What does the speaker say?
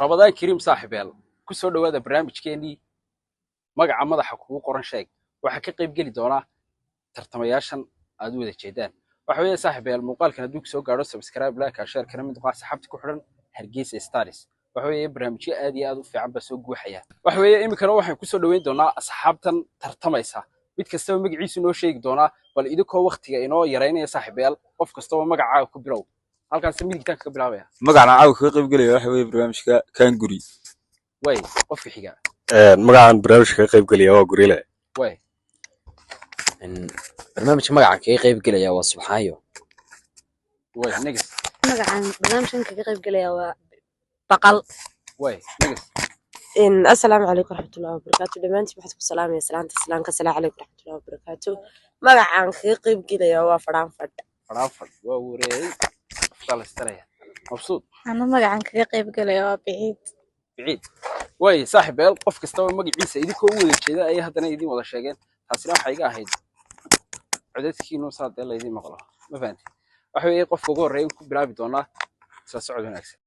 رمضان كريم صاحب يلا كسر له هذا برنامج كيني مقع مدح kugu qoran sheeg waxa ka qayb gali doona tartamayaashan aad wada jeedaan waxa weeye saaxiibayaal muuqaalkan hadduu ku soo gaaro subscribe like share kana mid qaas saxabta ku xiran Hargeysa Stars waxa weeye barnaamijyo aad iyo aad u fiican ba soo guuxaya waxa weeye imikana waxaan ku soo dhaweyn doonaa asxaabtan tartamaysa mid kastaba magaciisu noo sheegi doona bal idinko waqtiga inoo yareynaya saaxiibayaal qof kastaba magacaaga ku bilow halkaas midigta ka bilaabaya magacana caaw ka qayb galaya waxa weeye barnaamijka Kanguri way qof xiga magacan barnaamijka ka qayb galaya waa Gurile way barnaamijka magaca ka qayb galaya waa Subxaayo way next magacan barnaamijkan ka qayb galaya waa Baqal way next assalaamu calaykum waraxmatullaahi wabarakaatu dhamaantiin waxaad ku salaamaya salaanta assalaamu calaykum waraxmatullaahi wabarakaatu magacan ka qayb galaya waa Faraanfad waa wareey afkalaastaraya mabsuud أنا magacan kaga qayb galaya waa Biciid بعيد way saaxiibeel qof kastaba magaciisa idinko wada jeeda ay hadana idin wada sheegeen taasina waxa iga ahayd codadkiinu saad la idin maqlo ma fahanti waxa weeye qofka ugu horeeya ku bilaabi doona soo socod wanaagsan